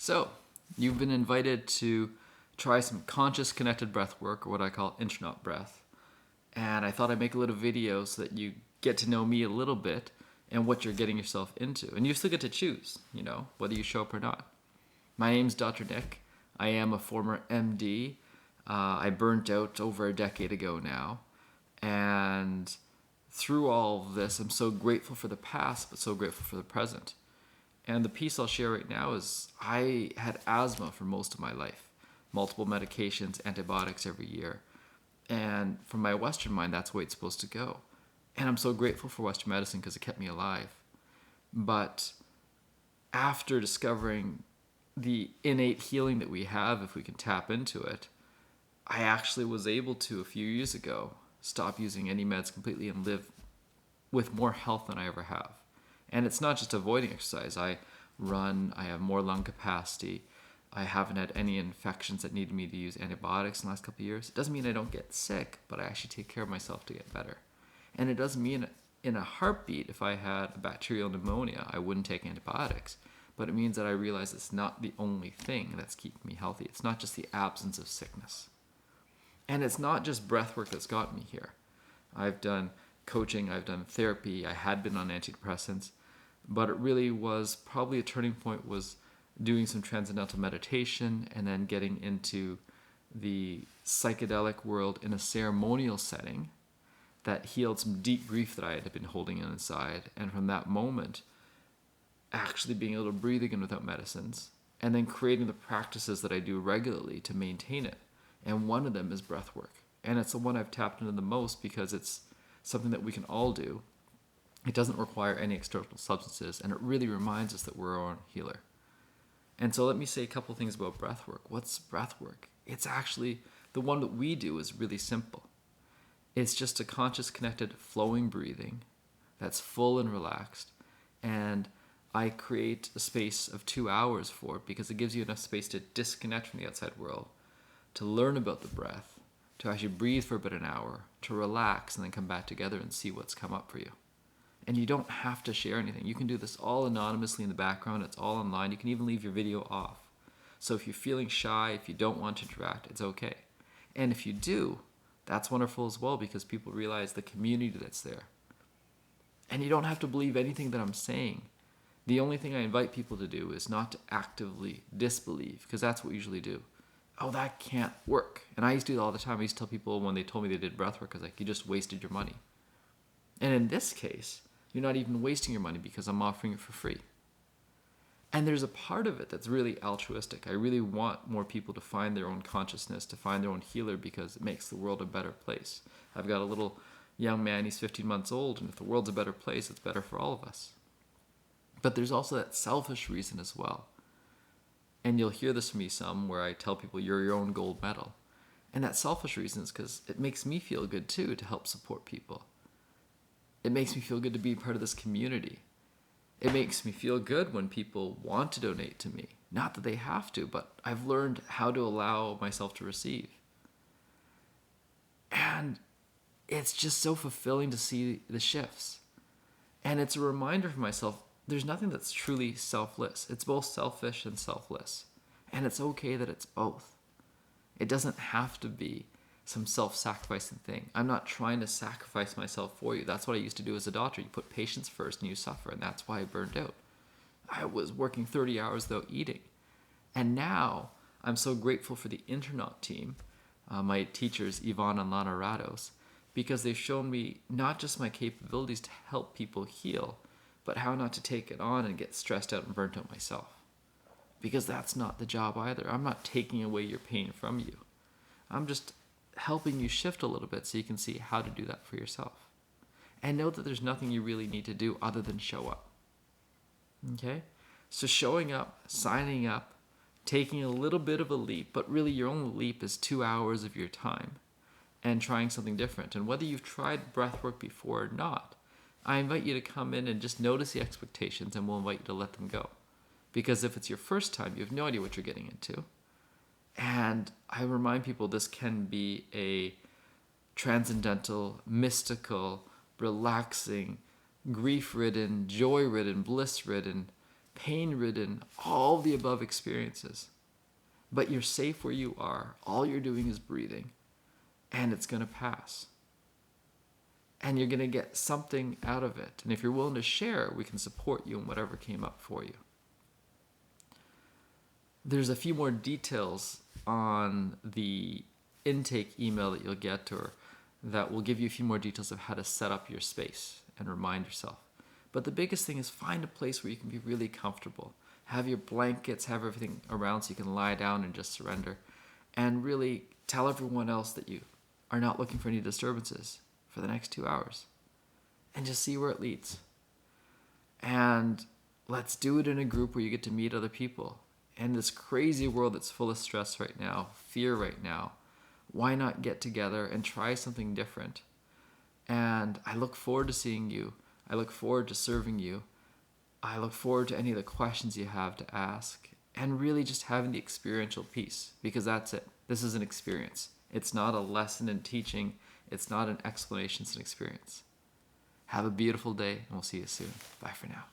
So, you've been invited to try some conscious connected breath work, or what I call Intronaut Breath. And I thought I'd make a little video so that you get to know me a little bit and what you're getting yourself into. And you still get to choose, whether you show up or not. My name's Dr. Nick. I am a former MD. I burnt out over a decade ago now. And through all of this, I'm so grateful for the past, but so grateful for the present. And the piece I'll share right now is I had asthma for most of my life. Multiple medications, antibiotics every year. And from my Western mind, that's the way it's supposed to go. And I'm so grateful for Western medicine because it kept me alive. But after discovering the innate healing that we have, if we can tap into it, I actually was able to, a few years ago, stop using any meds completely and live with more health than I ever have. And it's not just avoiding exercise. I run, I have more lung capacity. I haven't had any infections that needed me to use antibiotics in the last couple of years. It doesn't mean I don't get sick, but I actually take care of myself to get better. And it doesn't mean in a heartbeat, if I had a bacterial pneumonia, I wouldn't take antibiotics. But it means that I realize it's not the only thing that's keeping me healthy. It's not just the absence of sickness. And it's not just breath work that's got me here. I've done coaching, I've done therapy, I had been on antidepressants, but it really was probably a turning point was doing some transcendental meditation and then getting into the psychedelic world in a ceremonial setting that healed some deep grief that I had been holding inside. And from that moment, actually being able to breathe again without medicines and then creating the practices that I do regularly to maintain it. And one of them is breath work. And it's the one I've tapped into the most because it's something that we can all do. It doesn't require any external substances, and it really reminds us that we're our own healer. And so let me say a couple things about breath work. What's breath work? It's actually, the one that we do is really simple. It's just a conscious, connected, flowing breathing that's full and relaxed. And I create a space of 2 hours for it because it gives you enough space to disconnect from the outside world, to learn about the breath, to actually breathe for about an hour, to relax, and then come back together and see what's come up for you. And you don't have to share anything. You can do this all anonymously in the background. It's all online. You can even leave your video off. So if you're feeling shy, if you don't want to interact, it's okay. And if you do, that's wonderful as well because people realize the community that's there. And you don't have to believe anything that I'm saying. The only thing I invite people to do is not to actively disbelieve, because that's what we usually do. Oh, that can't work. And I used to do it all the time. I used to tell people when they told me they did breath work, I was like, you just wasted your money. And in this case, you're not even wasting your money because I'm offering it for free. And there's a part of it that's really altruistic. I really want more people to find their own consciousness, to find their own healer, because it makes the world a better place. I've got a little young man, he's 15 months old, and if the world's a better place, it's better for all of us. But there's also that selfish reason as well. And you'll hear this from me some, where I tell people you're your own gold medal. And that selfish reason is because it makes me feel good too to help support people. It makes me feel good to be part of this community. It makes me feel good when people want to donate to me. Not that they have to, but I've learned how to allow myself to receive. And it's just so fulfilling to see the shifts. And it's a reminder for myself, there's nothing that's truly selfless. It's both selfish and selfless. And it's okay that it's both. It doesn't have to be some self-sacrificing thing. I'm not trying to sacrifice myself for you. That's what I used to do as a doctor. You put patients first and you suffer, and that's why I burned out. I was working 30 hours without eating. And now I'm so grateful for the Intronaut team, my teachers, Yvonne and Lana Rados, because they've shown me not just my capabilities to help people heal, but how not to take it on and get stressed out and burnt out myself. Because that's not the job either. I'm not taking away your pain from you. I'm just helping you shift a little bit so you can see how to do that for yourself. And know that there's nothing you really need to do other than show up. Okay? So showing up, signing up, taking a little bit of a leap, but really your only leap is 2 hours of your time and trying something different. And whether you've tried breathwork before or not, I invite you to come in and just notice the expectations, and we'll invite you to let them go. Because if it's your first time, you have no idea what you're getting into. And I remind people this can be a transcendental, mystical, relaxing, grief-ridden, joy-ridden, bliss-ridden pain-ridden, all the above experiences. But you're safe where you are. All you're doing is breathing, and it's going to pass. And you're going to get something out of it. And if you're willing to share, we can support you in whatever came up for you. There's a few more details on the intake email that you'll get, or that will give you a few more details of how to set up your space and remind yourself. But the biggest thing is find a place where you can be really comfortable. Have your blankets, have everything around so you can lie down and just surrender. And really tell everyone else that you are not looking for any disturbances for the next 2 hours. And just see where it leads. And let's do it in a group where you get to meet other people. In this crazy world that's full of stress right now, fear right now, why not get together and try something different? And I look forward to seeing you. I look forward to serving you. I look forward to any of the questions you have to ask, and really just having the experiential piece, because that's it. This is an experience. It's not a lesson in teaching. It's not an explanation. It's an experience. Have a beautiful day, and we'll see you soon. Bye for now.